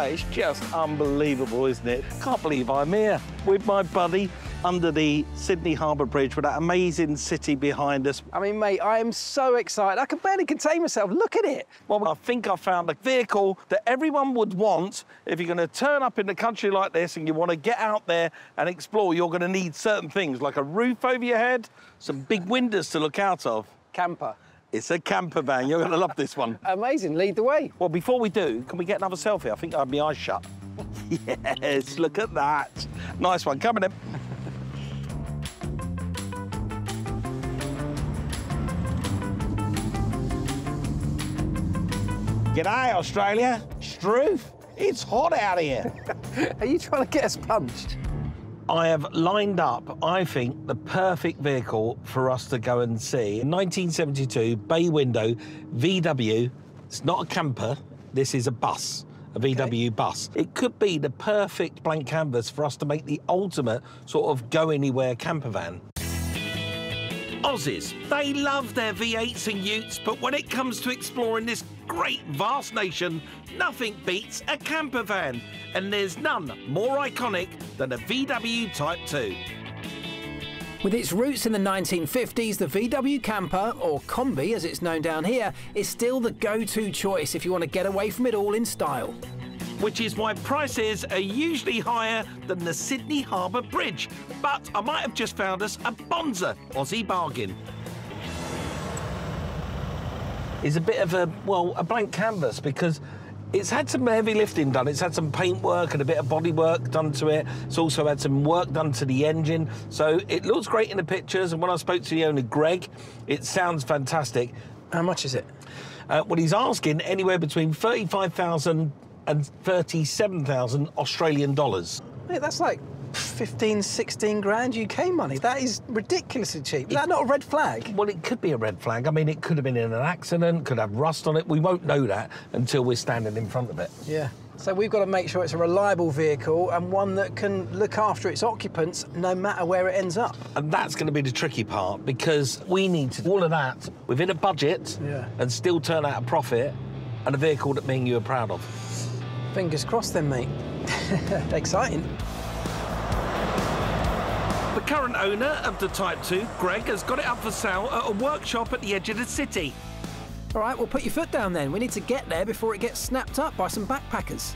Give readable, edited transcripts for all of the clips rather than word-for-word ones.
it's just unbelievable, isn't it? Can't believe I'm here with my buddy under the Sydney Harbour Bridge with that amazing city behind us. I mean, mate, I am so excited. I can barely contain myself. Look at it. Well, I think I found a vehicle that everyone would want. If you're going to turn up in the country like this and you want to get out there and explore, you're going to need certain things, like a roof over your head, some big windows to look out of. Camper. It's a camper van. You're going to love this one. Amazing. Lead the way. Well, before we do, can we get another selfie? I think I have my eyes shut. Yes, look at that. Nice one. Coming in. G'day, Australia. Struth. It's hot out here. Are you trying to get us punched? I have lined up, I think, the perfect vehicle for us to go and see. In 1972, bay window, VW. It's not a camper, this is a bus, a VW bus. It could be the perfect blank canvas for us to make the ultimate sort of go-anywhere camper van. Aussies, they love their V8s and utes, but when it comes to exploring this great, vast nation, nothing beats a camper van. And there's none more iconic than a VW Type 2. With its roots in the 1950s, the VW camper, or combi as it's known down here, is still the go-to choice if you want to get away from it all in style. Which is why prices are usually higher than the Sydney Harbour Bridge. But I might have just found us a bonza Aussie bargain. It's a bit of a, well, a blank canvas because it's had some heavy lifting done. It's had some paint work and a bit of body work done to it. It's also had some work done to the engine. So it looks great in the pictures. And when I spoke to the owner, Greg, it sounds fantastic. How much is it? Well, he's asking anywhere between 35,000 and 37,000 Australian dollars. Mate, that's like 15, 16 grand UK money. That is ridiculously cheap. Is that not a red flag? Well, it could be a red flag. I mean, it could have been in an accident, could have rust on it. We won't know that until we're standing in front of it. Yeah. So we've got to make sure it's a reliable vehicle and one that can look after its occupants no matter where it ends up. And that's going to be the tricky part because we need to do all of that within a budget and still turn out a profit and a vehicle that me and you are proud of. Fingers crossed then, mate. Exciting. The current owner of the Type 2, Greg, has got it up for sale at a workshop at the edge of the city. All right, well, put your foot down then. We need to get there before it gets snapped up by some backpackers.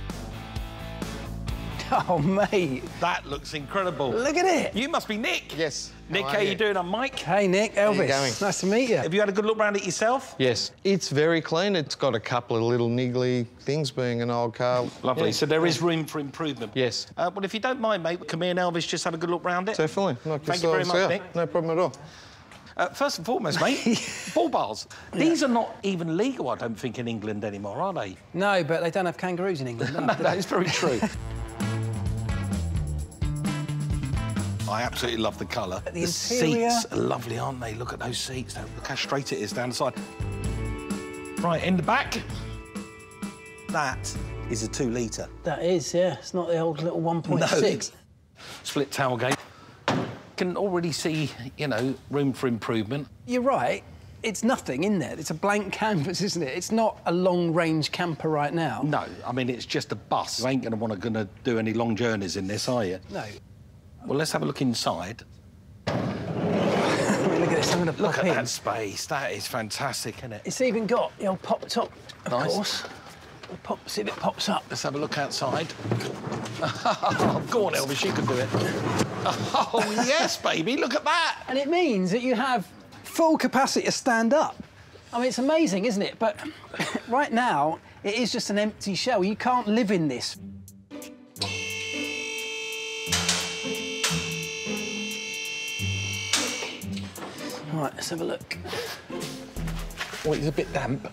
Oh, mate. That looks incredible. Look at it. You must be Nick. Yes. Nick, how you doing? I'm Mike. Hey, Nick. Elvis. How you going? Nice to meet you. Have you had a good look around it yourself? Yes. It's very clean. It's got a couple of little niggly things being an old car. Lovely. Yeah. So there is room for improvement. Yes. Well, if you don't mind, mate, can me and Elvis just have a good look around it? Definitely. Thank you very much, Nick. No problem at all. First and foremost, mate, bull bars. These are not even legal, I don't think, in England anymore, are they? No, but they don't have kangaroos in England, do No, they? that is very true. I absolutely love the colour. The interior. Seats are lovely, aren't they? Look at those seats. Look how straight it is down the side. Right, in the back, that is a 2-litre. That is, yeah. It's not the old little 1.6. No. Split tailgate. Can already see, you know, room for improvement. You're right. It's nothing in there. It's a blank canvas, isn't it? It's not a long-range camper right now. No, I mean, it's just a bus. You ain't going to do any long journeys in this, are you? No. Well, let's have a look inside. I mean, look at this. I'm going to Look pop at in. that space. That is fantastic, isn't it? It's even got the old pop top, of Nice. course. We'll see if it pops up. Let's have a look outside. Go on, Elvis, you can do it. Oh, yes, baby, look at that. And it means that you have full capacity to stand up. I mean, it's amazing, isn't it? But right now, it is just an empty shell. You can't live in this. Right, let's have a look. Oh, it's a bit damp.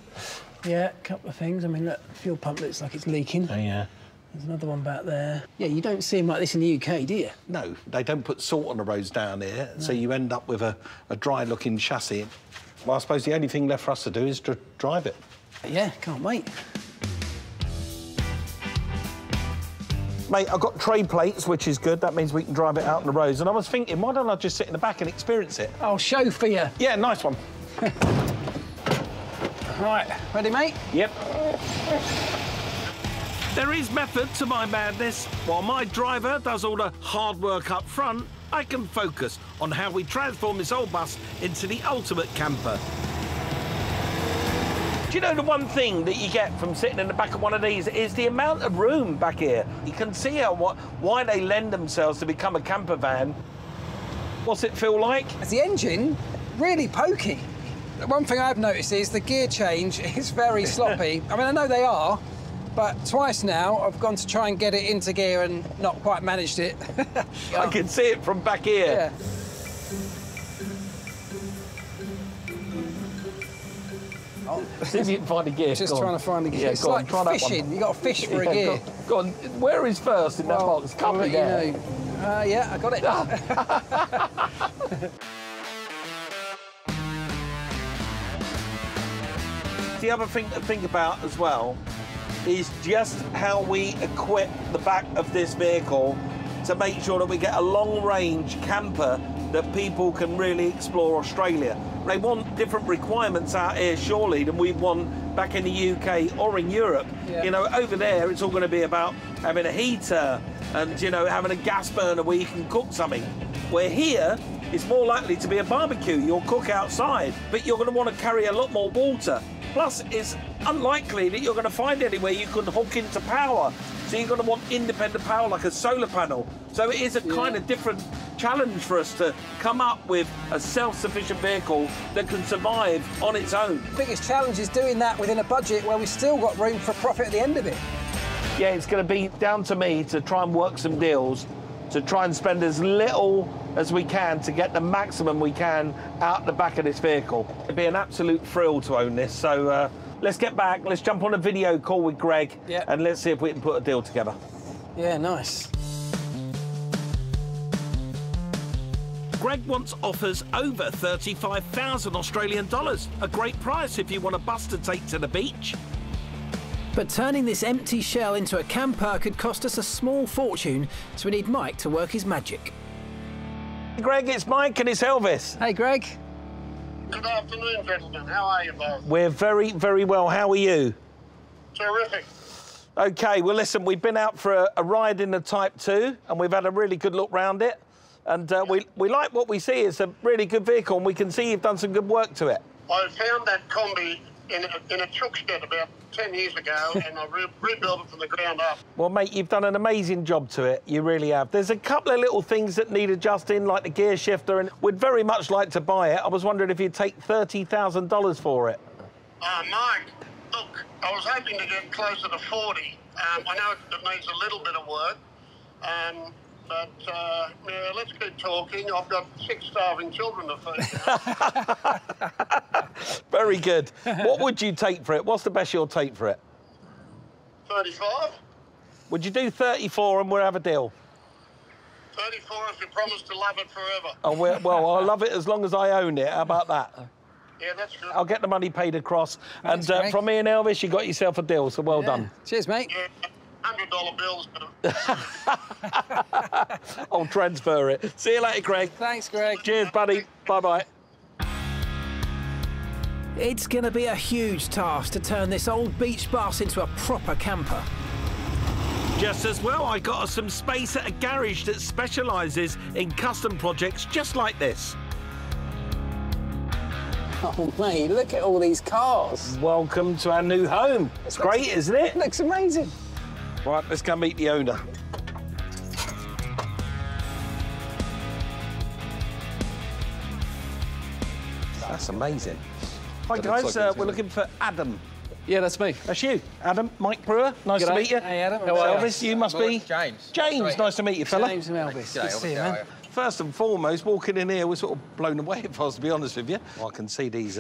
Yeah, a couple of things. I mean, look, fuel pump looks like it's leaking. Oh, yeah. There's another one back there. Yeah, you don't see them like this in the UK, do you? No, they don't put salt on the roads down here, so you end up with a dry-looking chassis. Well, I suppose the only thing left for us to do is to drive it. Yeah, can't wait. Mate, I've got tray plates, which is good. That means we can drive it out on the roads. And I was thinking, why don't I just sit in the back and experience it? I'll show for you. Yeah, nice one. Right, ready, mate? Yep. There is method to my madness. While my driver does all the hard work up front, I can focus on how we transform this old bus into the ultimate camper. Do you know the one thing that you get from sitting in the back of one of these is the amount of room back here. You can see why they lend themselves to become a camper van. What's it feel like? Is the engine really pokey? One thing I've noticed is the gear change is very sloppy. I mean, I know they are, but twice now I've gone to try and get it into gear and not quite managed it. I can see it from back here. Yeah. See if you can find a gear. Just trying to find a gear. Yeah, It's like fishing. You've got to fish for a gear. Go on. Where is first in that box? Come I'll there. let you know. Yeah, I got it. The other thing to think about as well is just how we equip the back of this vehicle to make sure that we get a long-range camper that people can really explore Australia. They want different requirements out here, surely, than we want back in the UK or in Europe. Yeah. You know, over there, it's all going to be about having a heater and, you know, having a gas burner where you can cook something. Where here, it's more likely to be a barbecue. You'll cook outside, but you're going to want to carry a lot more water. Plus, it's unlikely that you're going to find anywhere you can hook into power. So you're going to want independent power, like a solar panel. So it is a kind of different challenge for us to come up with a self-sufficient vehicle that can survive on its own. The biggest challenge is doing that within a budget where we've still got room for profit at the end of it. Yeah, it's going to be down to me to try and work some deals, to try and spend as little as we can to get the maximum we can out the back of this vehicle. It'd be an absolute thrill to own this. So let's get back, let's jump on a video call with Greg, and let's see if we can put a deal together. Yeah, nice. Greg wants offers over 35,000 Australian dollars. A great price if you want a bus to take to the beach. But turning this empty shell into a camper could cost us a small fortune, so we need Mike to work his magic. Greg, it's Mike and it's Elvis. Hey, Greg. Good afternoon, gentlemen. How are you both? We're very, very well. How are you? Terrific. OK, well, listen, we've been out for a ride in the Type 2 and we've had a really good look round it. And we like what we see. It's a really good vehicle and we can see you've done some good work to it. I found that combi in a truck shed about 10 years ago and I rebuilt it from the ground up. Well, mate, you've done an amazing job to it. You really have. There's a couple of little things that need adjusting, like the gear shifter, and we'd very much like to buy it. I was wondering if you'd take $30,000 for it. Mike, look, I was hoping to get closer to 40. I know it needs a little bit of work, but yeah, let's keep talking. I've got 6 starving children to feed. Very good. What would you take for it? What's the best you'll take for it? 35? Would you do 34 and we'll have a deal? 34 if you promise to love it forever. Oh, well, I'll love it as long as I own it. How about that? Yeah, that's good. I'll get the money paid across. Thanks, and Greg. from me and Elvis, you got yourself a deal, so well done. Cheers, mate. Yeah, $100 bills. I'll transfer it. See you later, Greg. Thanks, Greg. Cheers, buddy. Bye-bye. It's going to be a huge task to turn this old beach bus into a proper camper. Just as well, I got us some space at a garage that specialises in custom projects just like this. Oh, mate, look at all these cars. Welcome to our new home. It's great, isn't it? It looks amazing. Right, let's go meet the owner. That's amazing. Hi, guys. We're looking for Adam. Yeah, that's me. That's you, Adam. Mike Brewer. Nice to meet you. Hey, Adam. How are you? Elvis, you must be... James. James, nice to meet you, fella. James and Elvis. Good to see you, man. First and foremost, walking in here, we're sort of blown away, if I was to be honest with you. I can see these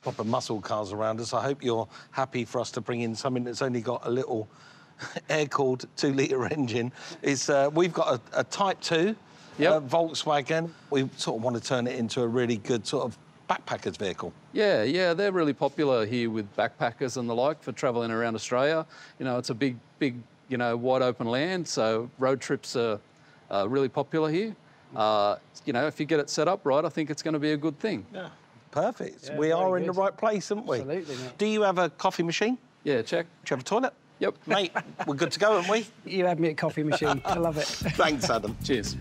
proper muscle cars around us. I hope you're happy for us to bring in something that's only got a little air-cooled 2-litre engine. We've got a Type 2 Volkswagen. We sort of want to turn it into a really good sort of backpackers vehicle. Yeah, they're really popular here with backpackers and the like for travelling around Australia. You know, it's a big, you know, wide open land, so road trips are really popular here. You know, if you get it set up right, I think it's going to be a good thing. Yeah, perfect. Yeah, we are in good. the right place, aren't we? Absolutely, mate. Do you have a coffee machine? Yeah, check. Do you have a toilet? Yep. Mate, we're good to go, aren't we? You had me at coffee machine. I love it. Thanks, Adam. Cheers.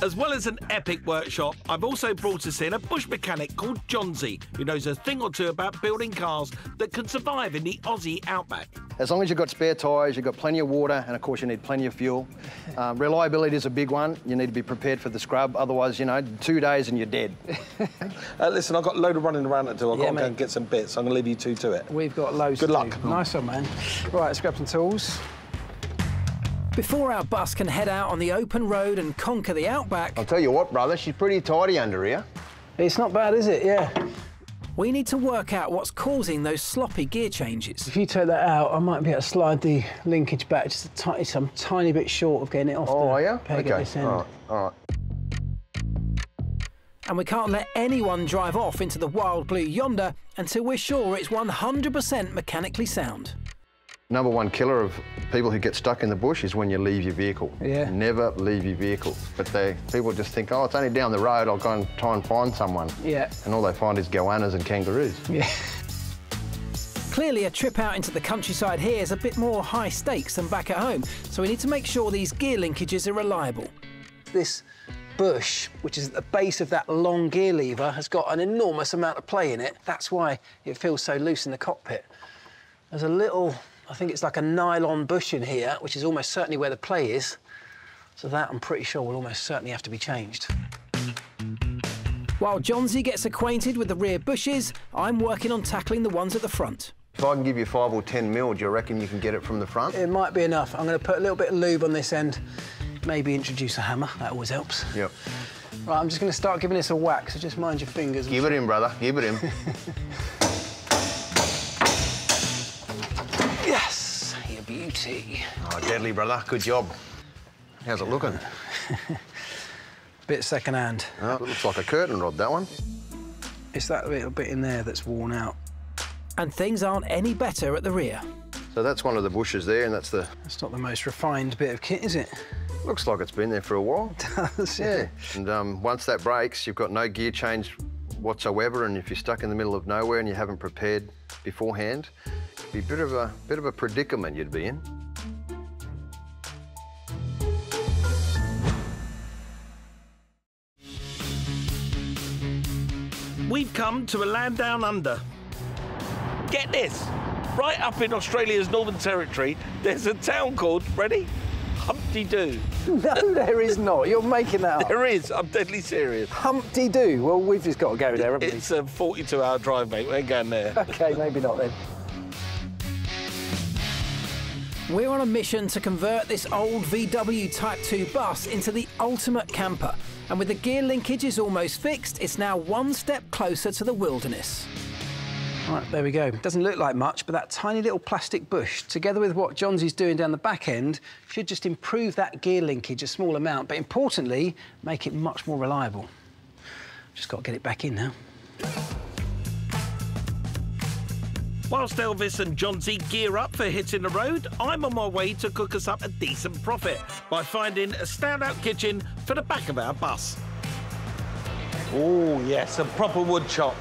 As well as an epic workshop, I've also brought us in a bush mechanic called Johnsy, who knows a thing or two about building cars that can survive in the Aussie outback. As long as you've got spare tyres, you've got plenty of water, and of course you need plenty of fuel. Reliability is a big one. You need to be prepared for the scrub, otherwise, you know, 2 days and you're dead. Listen, I've got a load of running around to do. I've got to go mate. and get some bits. I'm going to leave you two to it. We've got loads Good to luck. do. Nice one, man. Right, let's grab some tools. Before our bus can head out on the open road and conquer the outback, I'll tell you what, brother, she's pretty tidy under here. It's not bad, is it? Yeah. we need to work out what's causing those sloppy gear changes. If you take that out, I might be able to slide the linkage back just some tiny bit short of getting it off Oh, the are you? peg at this end. All right. And we can't let anyone drive off into the wild blue yonder until we're sure it's 100% mechanically sound. Number one killer of people who get stuck in the bush is when you leave your vehicle. Yeah. Never leave your vehicle. But people just think, oh, it's only down the road, I'll go and try and find someone. Yeah. And all they find is goannas and kangaroos. Yeah. Clearly, a trip out into the countryside here is a bit more high stakes than back at home, so we need to make sure these gear linkages are reliable. This bush, which is at the base of that long gear lever, has got an enormous amount of play in it. That's why it feels so loose in the cockpit. There's a little, I think it's like a nylon bush in here, which is almost certainly where the play is. So that, I'm pretty sure, will almost certainly have to be changed. While Johnsy gets acquainted with the rear bushes, I'm working on tackling the ones at the front. If I can give you 5 or 10 mil, do you reckon you can get it from the front? It might be enough. I'm going to put a little bit of lube on this end, maybe introduce a hammer. That always helps. Yep. Right, I'm just going to start giving this a whack, so just mind your fingers. Give it in, brother. Give it in. Yes, you beauty. Oh, deadly, brother. Good job. How's it looking? Bit second-hand. Oh, it looks like a curtain rod, that one. It's that little bit in there that's worn out. And things aren't any better at the rear. So that's one of the bushes there, and that's the... That's not the most refined bit of kit, is it? Looks like it's been there for a while. Does Yeah. it? And once that breaks, you've got no gear change whatsoever, and if you're stuck in the middle of nowhere and you haven't prepared beforehand, it'd be a bit of a predicament you'd be in. We've come to a land down under. Get this, right up in Australia's Northern Territory, there's a town called, ready? Humpty-Doo. No, there is not. You're making that up. There is, I'm deadly serious. Humpty-Doo. Well, we've just got to go there, haven't we? It's a 42-hour drive, mate, we ain't going there. OK, maybe not then. We're on a mission to convert this old VW Type 2 bus into the ultimate camper. And with the gear linkages almost fixed, it's now one step closer to the wilderness. Right, there we go. Doesn't look like much, but that tiny little plastic bush, together with what Johnsy's doing down the back end, should just improve that gear linkage a small amount, but importantly, make it much more reliable. Just got to get it back in now. Whilst Elvis and Johnsy gear up for hitting the road, I'm on my way to cook us up a decent profit by finding a standout kitchen for the back of our bus. Oh, yes, a proper wood chop.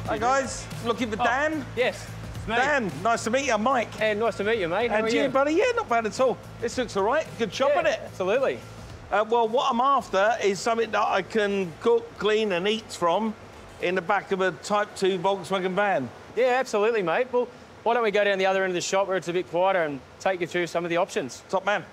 Hi, guys. Looking for Dan? Yes, it's me. Dan, nice to meet you. I'm Mike. And nice to meet you, mate. How are And you? you, buddy? Yeah, not bad at all. This looks all right. Good job, Yeah, isn't it? absolutely. Well, what I'm after is something that I can cook, clean and eat from in the back of a Type 2 Volkswagen van. Yeah, absolutely, mate. Well, why don't we go down the other end of the shop where it's a bit quieter and take you through some of the options. Top man.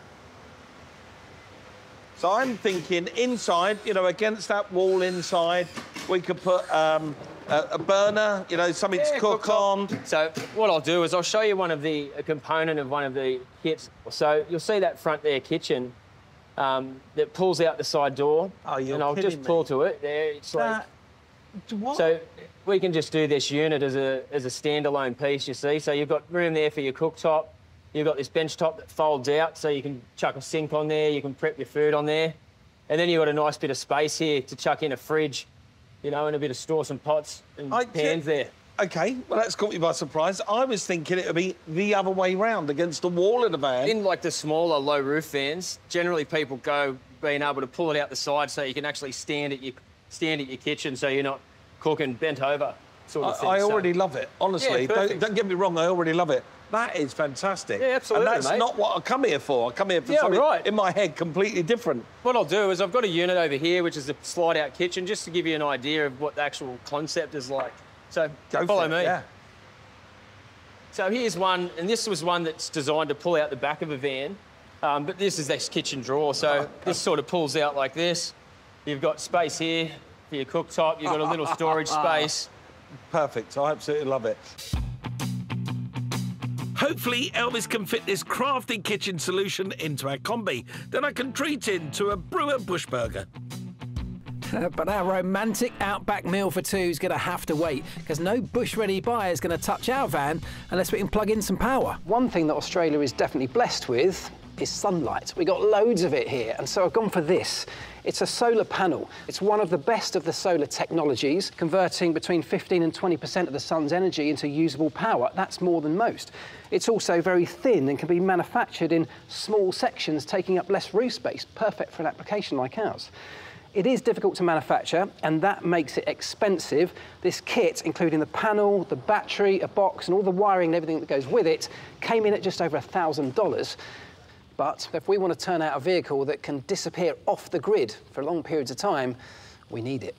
So I'm thinking inside, you know, against that wall inside, we could put a burner, you know, something to cook on. So what I'll do is I'll show you a component of one of the kits. So you'll see that front there kitchen that pulls out the side door. Oh, you're And I'll kidding just me. pull to it. There, it's like... What? So we can just do this unit as a standalone piece, you see. So you've got room there for your cooktop. You've got this bench top that folds out, so you can chuck a sink on there, you can prep your food on there. And then you've got a nice bit of space here to chuck in a fridge, you know, and a bit of store some pots and pans there. OK, well, that's caught me by surprise. I was thinking it would be the other way round, against the wall of the van. In, like, the smaller low roof vans, generally people go being able to pull it out the side so you can actually stand at your kitchen so you're not cooking bent over. sort of thing. I already love it, honestly. Yeah, don't get me wrong, I already love it. That is fantastic. Yeah, absolutely, And that's mate. not what I come here for. I come here for Yeah, something right. in my head completely different. What I'll do is I've got a unit over here, which is a slide-out kitchen, just to give you an idea of what the actual concept is like. So follow me. Yeah. So here's one, and this was one that's designed to pull out the back of a van. But this is this kitchen drawer, so this sort of pulls out like this. You've got space here for your cooktop. You've got a little storage space. Perfect. I absolutely love it. Hopefully, Elvis can fit this crafty kitchen solution into our combi. Then I can treat into a brewer bush burger. But our romantic outback meal for two is going to have to wait, because no bush-ready buyer is going to touch our van unless we can plug in some power. One thing that Australia is definitely blessed with is sunlight. We got loads of it here, and so I've gone for this. It's a solar panel. It's one of the best of the solar technologies, converting between 15 and 20% of the sun's energy into usable power. That's more than most. It's also very thin and can be manufactured in small sections, taking up less roof space, perfect for an application like ours. It is difficult to manufacture, and that makes it expensive. This kit, including the panel, the battery, a box, and all the wiring and everything that goes with it, came in at just over $1,000. But if we want to turn out a vehicle that can disappear off the grid for long periods of time, we need it.